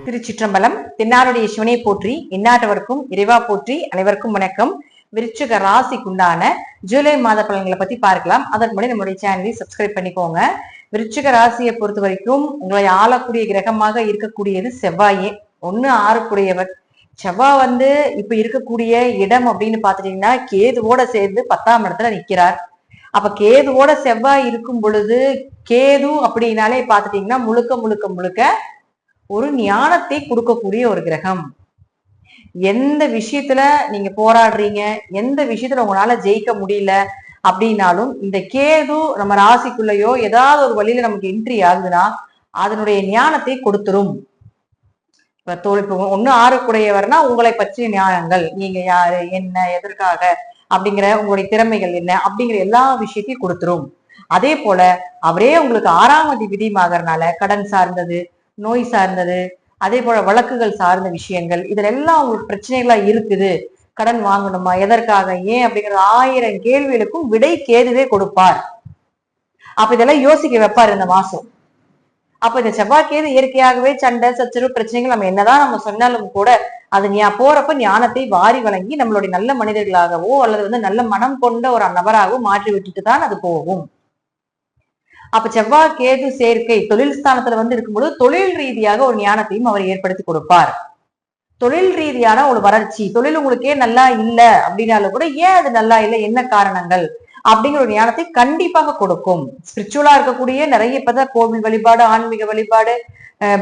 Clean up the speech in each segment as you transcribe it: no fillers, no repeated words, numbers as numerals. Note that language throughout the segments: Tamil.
திருச்சிற்றம்பலம். தென்னாருடைய சிவனை போற்றி, எந்நாட்டவர்க்கும் இறைவா போற்றி. அனைவருக்கும் வணக்கம். விருச்சிக ராசிக்குண்டான ஜூலை மாத பலன்களை பத்தி பார்க்கலாம். அதற்கு முன்னாடி நம்முடைய சேனலை சப்ஸ்கிரைப் பண்ணிக்கோங்க. விருச்சிக ராசியை பொறுத்த வரைக்கும் உங்களை ஆளக்கூடிய கிரகமாக இருக்கக்கூடியது செவ்வாயே. 1-6 செவ்வாய் இப்ப இருக்கக்கூடிய இடம் அப்படின்னு பாத்துட்டீங்கன்னா கேதுவோட சேர்ந்து 10ஆம் இடத்துல நிக்கிறார். அப்ப கேதுவோட செவ்வாய் இருக்கும் பொழுது, கேது அப்படின்னாலே பாத்துட்டீங்கன்னா முழுக்க முழுக்க முழுக்க ஒரு ஞானத்தை கொடுக்கக்கூடிய ஒரு கிரகம். எந்த விஷயத்துல நீங்க போராடுறீங்க, எந்த விஷயத்துல உங்களால ஜெயிக்க முடியல அப்படின்னாலும் இந்த கேது நம்ம ராசிக்குள்ளேயோ ஏதாவது ஒரு வழியில நமக்கு என்ட்ரி ஆகுதுன்னா அதனுடைய ஞானத்தை கொடுத்துரும். இப்ப 1-6 உங்களை பற்றிய ஞானங்கள், நீங்க யாரு, என்ன, எதற்காக அப்படிங்கிற உங்களுடைய திறமைகள் என்ன அப்படிங்கிற எல்லா விஷயத்தையும் கொடுத்துரும். அதே போல அவரே உங்களுக்கு 6ஆம் அதிபதியாகறனால கடன் சார்ந்தது, நோய் சார்ந்தது, அதே போல வழக்குகள் சார்ந்த விஷயங்கள், இதுல எல்லாம் உங்களுக்கு பிரச்சனைகளா இருக்குது. கடன் வாங்கணுமா, எதற்காக, ஏன் அப்படிங்கிற 1000 கேள்விகளுக்கும் விடை கேதுவே கொடுப்பார். அப்ப இதெல்லாம் யோசிக்க வைப்பார் இந்த மாசம். அப்ப இந்த செவ்வாய்க்கேது இயற்கையாகவே சண்டை, சச்சரவு, பிரச்சனைகள் நம்ம என்னதான் நம்ம சொன்னாலும் கூட அது போறப்ப ஞானத்தை வாரி வழங்கி நம்மளுடைய நல்ல மனிதர்களாகவோ அல்லது நல்ல மனம் கொண்ட ஒரு நபராகவோ மாற்றி விட்டுட்டு தான் அது போகும். அப்ப செவ்வாய் கேது சேர்க்கை தொழில் ஸ்தானத்துல இருக்கும்போது தொழில் ரீதியாக ஒரு ஞானத்தையும் அவர் ஏற்படுத்தி கொடுப்பார். தொழில் ரீதியான ஒரு வளர்ச்சி, தொழில் உங்களுக்கே நல்லா இல்ல அப்படின்னாலும் கூட ஏன் அது நல்லா இல்லை, என்ன காரணங்கள் அப்படிங்கிற ஒரு ஞானத்தை கண்டிப்பாக கொடுக்கும். ஸ்பிரிச்சுவலா இருக்கக்கூடிய நிறைய இப்பதான் கோவில் வழிபாடு, ஆன்மீக வழிபாடு,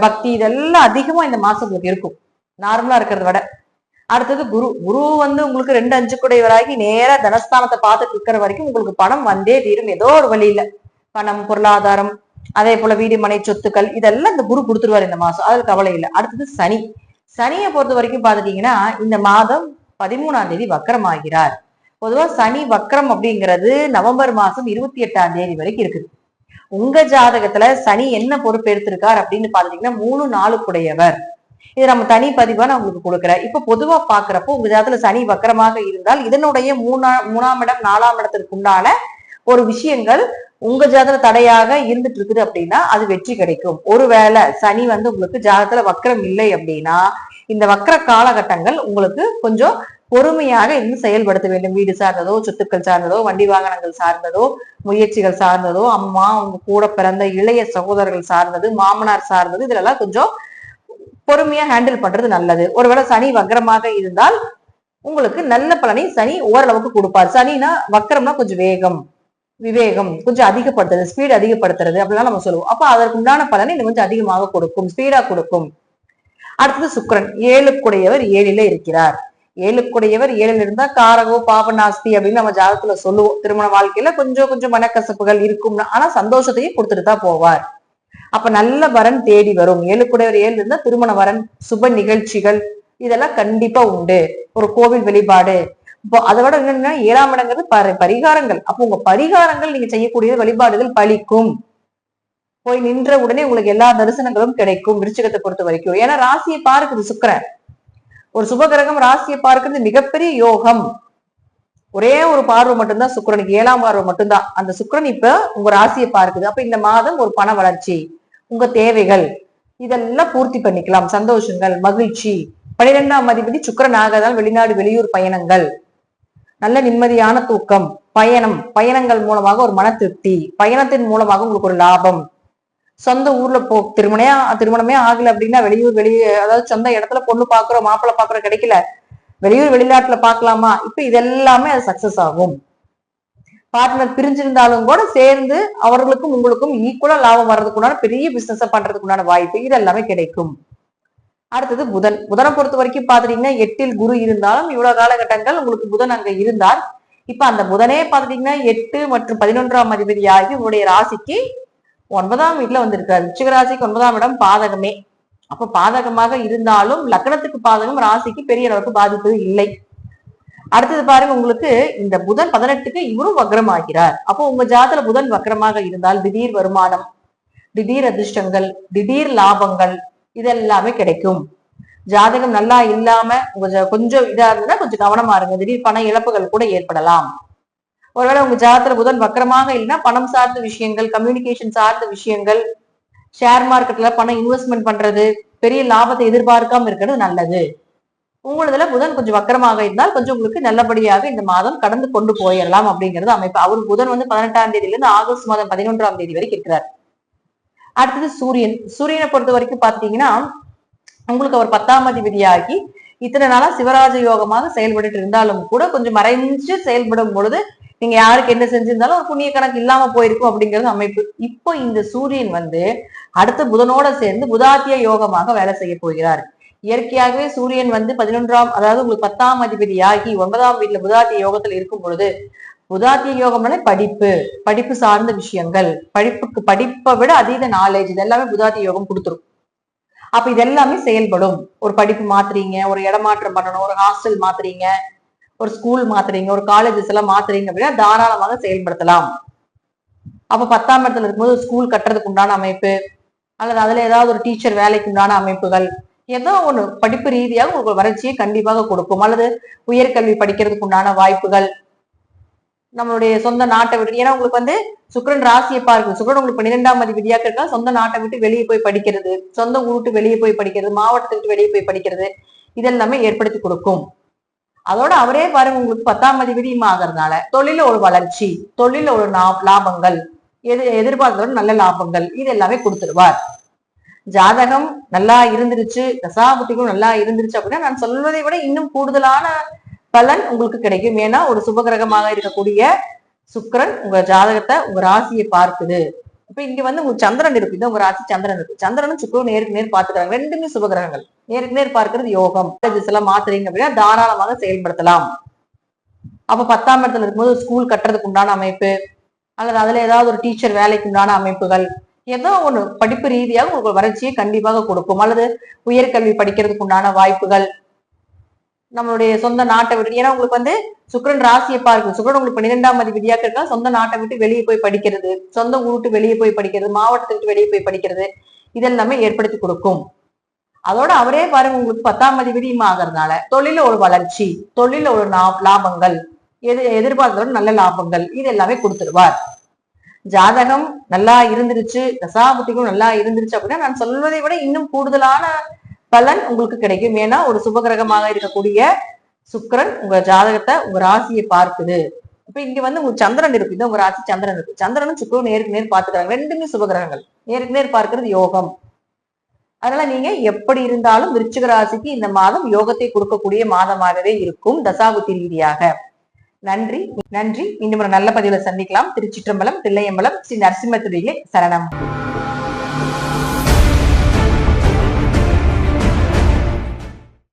பக்தி, இதெல்லாம் அதிகமா இந்த மாசம் உங்களுக்கு இருக்கும் நார்மலா இருக்கிறத விட. அடுத்தது குரு. குரு உங்களுக்கு 2-5 நேரா தனஸ்தானத்தை பார்த்துட்டு இருக்கிற வரைக்கும் உங்களுக்கு பணம் வந்தே தீரும் ஏதோ ஒரு வழியில. பணம், பொருளாதாரம், அதே போல வீடு, மனை, சொத்துக்கள், இதெல்லாம் இந்த குரு கொடுத்துருவாரு இந்த மாசம். அது கவலை இல்லை. அடுத்தது சனி. சனியை பொறுத்த வரைக்கும் பாத்துட்டீங்கன்னா இந்த மாதம் 13ஆம் தேதி வக்கரம் ஆகிறார். பொதுவா சனி வக்கரம் அப்படிங்கிறது நவம்பர் மாசம் 28ஆம் தேதி வரைக்கும் இருக்குது. உங்க ஜாதகத்துல சனி என்ன பொறுப்பு எடுத்திருக்கார் அப்படின்னு பாத்தீங்கன்னா 3-4 இது நம்ம தனி பதிவா நான் உங்களுக்கு கொடுக்குறேன். இப்ப பொதுவா பாக்குறப்போ உங்க ஜாதகத்துல சனி வக்கரமாக இருந்தால் இதனுடைய 3ஆம் இடம் 4ஆம் இடத்திற்கு உண்டான ஒரு விஷயங்கள் உங்க ஜாதக தடையாக இருந்துட்டு இருக்குது அப்படின்னா அது வெற்றி கிடைக்கும். ஒருவேளை சனி உங்களுக்கு ஜாதகத்துல வக்கரம் இல்லை அப்படின்னா இந்த வக்கர காலகட்டங்கள் உங்களுக்கு கொஞ்சம் பொறுமையாக இருந்து செயல்படுத்த வேண்டும். வீடு சார்ந்ததோ, சொத்துக்கள் சார்ந்ததோ, வண்டி வாகனங்கள் சார்ந்ததோ, முயற்சிகள் சார்ந்ததோ, அம்மா, உங்க கூட பிறந்த இளைய சகோதரர்கள் சார்ந்தது, மாமனார் சார்ந்தது, இதுலெல்லாம் கொஞ்சம் பொறுமையா ஹேண்டில் பண்றது நல்லது. ஒருவேளை சனி வக்கரமாக இருந்தால் உங்களுக்கு நல்ல பலனை சனி ஓரளவுக்கு கொடுப்பார். சனினா வக்கரம்னா கொஞ்சம் வேகம், விவேகம் கொஞ்சம் அதிகப்படுத்துறது, ஸ்பீட் அதிகப்படுத்துறது அப்படிலாம் நம்ம சொல்லுவோம். அப்ப அதற்கு உண்டான பலனை இன்னும் கொஞ்சம் அதிகமாக கொடுக்கும், ஸ்பீடா கொடுக்கும். அடுத்தது சுக்கிரன். 7க்குடையவர் 7ல இருக்கிறார். 7க்குடையவர் 7ல இருந்தா காரகோ பாபநாஸ்தி அப்படின்னு நம்ம ஜாதகத்துல சொல்லுவோம். திருமண வாழ்க்கையில கொஞ்சம் மனக்கசப்புகள் இருக்கும், ஆனா சந்தோஷத்தையும் கொடுத்துட்டு தான் போவார். அப்ப நல்ல வரன் தேடி வரும். 7க்குடையவர் 7 இருந்தா திருமண வரன், சுப நிகழ்ச்சிகள், இதெல்லாம் கண்டிப்பா உண்டு. ஒரு கோவில் வழிபாடு. இப்போ அதை விட என்னன்னா 7ஆம் இடங்கிறது பரிகாரங்கள். அப்போ உங்க பரிகாரங்கள் நீங்க செய்யக்கூடிய வழிபாடுகள் பலிக்கும். போய் நின்ற உடனே உங்களுக்கு எல்லா தரிசனங்களும் கிடைக்கும் விருச்சிகத்தை பொறுத்த வரைக்கும். ஏன்னா ராசியை பார்க்குது சுக்கிரன். ஒரு சுபகிரகம் ராசியை பார்க்கிறது மிகப்பெரிய யோகம். ஒரே ஒரு பார்வை மட்டும்தான் சுக்கிரனுக்கு, 7ஆம் பார்வை மட்டும்தான். அந்த சுக்கிரன் இப்ப உங்க ராசியை பார்க்குது. அப்ப இந்த மாதம் ஒரு பண வளர்ச்சி, உங்க தேவைகள் இதெல்லாம் பூர்த்தி பண்ணிக்கலாம். சந்தோஷங்கள், மகிழ்ச்சி. 12ஆம் அதிபதி சுக்கிரன் ஆகதால் வெளிநாடு, வெளியூர் பயணங்கள், நல்ல நிம்மதியான தூக்கம், பயணங்கள் மூலமாக ஒரு மன திருப்தி, பயணத்தின் மூலமாக உங்களுக்கு ஒரு லாபம். சொந்த ஊர்ல திருமணமே ஆகல அப்படின்னா வெளியூர் அதாவது சொந்த இடத்துல பொண்ணு பாக்குறோம், மாப்பிள்ளை பாக்குறோம், கிடைக்கல, வெளியூர் வெளிநாட்டுல பாக்கலாமா, இப்ப இதெல்லாமே அது சக்சஸ் ஆகும். பார்ட்னர் பிரிஞ்சிருந்தாலும் கூட சேர்ந்து அவர்களுக்கும் உங்களுக்கும் ஈக்குவலா லாபம் வர்றதுக்குண்டான பெரிய பிசினஸ் பண்றதுக்குண்டான வாய்ப்பு இது எல்லாமே கிடைக்கும். அடுத்தது புதன். புதனை பொறுத்த வரைக்கும் பாத்துட்டீங்கன்னா 8ல் குரு இருந்தாலும் இவ்வளவு காலகட்டங்கள் உங்களுக்கு புதன் அங்க இருந்தார். இப்ப அந்த புதனே பாத்துட்டீங்கன்னா 8 மற்றும் 11ஆம் அதிபதி ஆகி உங்களுடைய ராசிக்கு 9ஆம் வீட்டுல வந்திருக்காரு. விருச்சிக ராசிக்கு 9ஆம் இடம் பாதகமே. அப்ப பாதகமாக இருந்தாலும் லக்னத்துக்கு பாதகம், ராசிக்கு பெரிய அளவுக்கு பாதிப்பு இல்லை. அடுத்தது பாருங்க, உங்களுக்கு இந்த புதன் 18க்கு இவரும் வக்ரம் ஆகிறார். அப்போ உங்க ஜாதகத்துல புதன் வக்ரமாக இருந்தால் திடீர் வருமானம், திடீர் அதிர்ஷ்டங்கள், திடீர் லாபங்கள் இதெல்லாமே கிடைக்கும். ஜாதகம் நல்லா இல்லாம கொஞ்சம் இதா இருந்தா கொஞ்சம் கவனமா இருங்க. திடீர் பண இழப்புகள் கூட ஏற்படலாம். ஒருவேளை உங்க ஜாதகத்துல புதன் வக்கரமாக இல்லைன்னா பணம் சார்ந்த விஷயங்கள், கம்யூனிகேஷன் சார்ந்த விஷயங்கள், ஷேர் மார்க்கெட்ல பணம் இன்வெஸ்ட்மெண்ட் பண்றது, பெரிய லாபத்தை எதிர்பார்க்காம இருக்கிறது நல்லது. உங்களதுல புதன் கொஞ்சம் வக்கரமாக இருந்தால் கொஞ்சம் உங்களுக்கு நல்லபடியாக இந்த மாதம் கடந்து கொண்டு போயிடலாம் அப்படிங்கிறது அமைப்பு. அவர் புதன் வந்து 18ஆம் தேதியில இருந்து ஆகஸ்ட் மாதம் 11ஆம் தேதி வரைக்கும் இருக்கிறார். அடுத்தது சூரியன். சூரியனை பொறுத்த வரைக்கும் பாத்தீங்கன்னா உங்களுக்கு அவர் 10ஆம் அதிபதியாகி இத்தனை நாளா சிவராஜ யோகமாக செயல்பட்டு இருந்தாலும் கூட கொஞ்சம் மறைஞ்சு செயல்படும் பொழுது நீங்க யாருக்கு என்ன செஞ்சிருந்தாலும் ஒரு புண்ணிய கணக்கு இல்லாம போயிருக்கும் அப்படிங்கிறது அமைப்பு. இப்போ இந்த சூரியன் வந்து அடுத்த புதனோட சேர்ந்து புதாத்திய யோகமாக வேலை செய்ய போகிறார். இயற்கையாகவே சூரியன் வந்து 11ஆம், அதாவது உங்களுக்கு 10ஆம் அதிபதியாகி 9ஆம் வீட்டுல புதாத்திய யோகத்துல இருக்கும் பொழுது, புதாத்திய யோகம்னாலே படிப்பு சார்ந்த விஷயங்கள், படிப்பை விட அதீத நாலேஜ், இது எல்லாமே புதாத்திய யோகம் கொடுத்துரும். அப்ப இது எல்லாமே செயல்படும். ஒரு படிப்பு மாத்துறீங்க, ஒரு இடமாற்றம் பண்ணணும், ஒரு ஹாஸ்டல் மாத்துறீங்க, ஒரு ஸ்கூல் மாத்துறீங்க, ஒரு காலேஜஸ் எல்லாம் மாத்துறீங்க அப்படின்னா தாராளமாக செயல்படுத்தலாம். அப்ப 10ஆம் இடத்துல இருக்கும்போது ஸ்கூல் கட்டுறதுக்கு உண்டான அமைப்பு, அல்லது அதுல ஏதாவது ஒரு டீச்சர் வேலைக்கு உண்டான அமைப்புகள், ஏதோ ஒண்ணு படிப்பு ரீதியாக உங்களுக்கு வளர்ச்சியை கண்டிப்பாக கொடுக்கும். அல்லது உயர்கல்வி படிக்கிறதுக்கு உண்டான வாய்ப்புகள், நம்மளுடைய சொந்த நாட்டை விட்டு, ஏன்னா உங்களுக்கு வந்து சுக்கிரன் ராசியை பார்க்குது. சுக்கிரன் உங்களுக்கு 12ஆம் அதிபதியாக இருக்கா, சொந்த நாட்டை விட்டு வெளியே போய் படிக்கிறது, சொந்த ஊர் விட்டு வெளியே போய் படிக்கிறது, மாவட்டத்தை விட்டு வெளியே போய் படிக்கிறது, இதெல்லாமே ஏற்படுத்தி கொடுக்கும். அதோட அவரே பாருங்க உங்களுக்கு 10ஆம் அதிபதியும் ஆகிறதுனால தொழில ஒரு வளர்ச்சி, தொழில ஒரு லாபங்கள், எதிர்பார்த்தோட நல்ல லாபங்கள், இது எல்லாமே கொடுத்துருவார். ஜாதகம் நல்லா இருந்துருச்சு, தசாபுத்திகளும் நல்லா இருந்துருச்சு அப்படின்னா நான் சொல்வதை விட இன்னும் கூடுதலான பலன் உங்களுக்கு கிடைக்கும். ஏன்னா ஒரு சுபகிரகமாக இருக்கக்கூடிய சுக்கிரன் உங்க ஜாதகத்தை, உங்க ராசியை பார்க்குது. இப்ப இங்க வந்து உங்க சந்திரன் இருக்கு, இது உங்க ராசி சந்திரன் இருக்கு. சந்திரனும் சுக்கிரனும் நேருக்கு நேர் பார்த்துக்கிறாங்க. ரெண்டுமே சுபகிரகங்கள். நேருக்கு நேர் பார்க்கிறது யோகம். எல்லாம் மாத்துறீங்க அப்படின்னா தாராளமாக செயல்படுத்தலாம். அப்ப 10ஆம் இடத்துல இருக்கும்போது ஸ்கூல் கட்டுறதுக்கு உண்டான அமைப்பு, அல்லது அதுல ஏதாவது ஒரு டீச்சர் வேலைக்கு உண்டான அமைப்புகள், ஏதோ ஒண்ணு படிப்பு ரீதியாக உங்களுக்கு வளர்ச்சியை கண்டிப்பாக கொடுக்கும். அல்லது உயர்கல்வி படிக்கிறதுக்கு உண்டான வாய்ப்புகள், நம்மளுடைய சொந்த நாட்டை விட்டு, ஏன்னா உங்களுக்கு வந்து சுக்கிரன் ராசியை பார்க்குது. சுக்கிரன் உங்களுக்கு 12ஆம் அதிபதியாக இருக்கா, சொந்த நாட்டை விட்டு வெளியே போய் படிக்கிறது, சொந்த ஊர் விட்டு வெளியே போய் படிக்கிறது, மாவட்டத்தை விட்டு வெளியே போய் படிக்கிறது, இதெல்லாமே ஏற்படுத்தி கொடுக்கும். அதோட அவரே பாருங்க உங்களுக்கு 10ஆம் அதிபதியும் ஆகிறதுனால தொழில ஒரு வளர்ச்சி, தொழில ஒரு லாபங்கள், எதிர்பார்த்தோட நல்ல லாபங்கள், இது எல்லாமே கொடுத்துருவார். ஜாதகம் நல்லா இருந்துருச்சு, தசாபுத்திகளும் நல்லா இருந்துருச்சு அப்படின்னா நான் சொல்வதை விட இன்னும் கூடுதலான பலன் உங்களுக்கு கிடைக்கும். ஏன்னா ஒரு சுபகிரகமாக இருக்கக்கூடிய சுக்கிரன் உங்க ஜாதகத்தை, உங்க ராசியை பார்க்குது. இப்ப இங்க வந்து உங்க சந்திரன் இருக்கு, இது உங்க ராசி சந்திரன் இருக்கு. சந்திரனும் சுக்கிரனும் நேருக்கு நேர் பார்த்துக்கிறாங்க. ரெண்டுமே சுபகிரகங்கள். நேருக்கு நேர் பார்க்கிறது யோகம். அதனால நீங்க எப்படி இருந்தாலும் விருச்சிக ராசிக்கு இந்த மாதம் யோகத்தை கொடுக்கக்கூடிய மாதமாகவே இருக்கும் தசாபுத்தி ரீதியாக. நன்றி நன்றி. இன்னும் ஒரு நல்ல பதிவுல சந்திக்கலாம். திருச்சிற்றம்பலம், தில்லையம்பலம், ஸ்ரீ நரசிம்மத்துடைய சரணம்.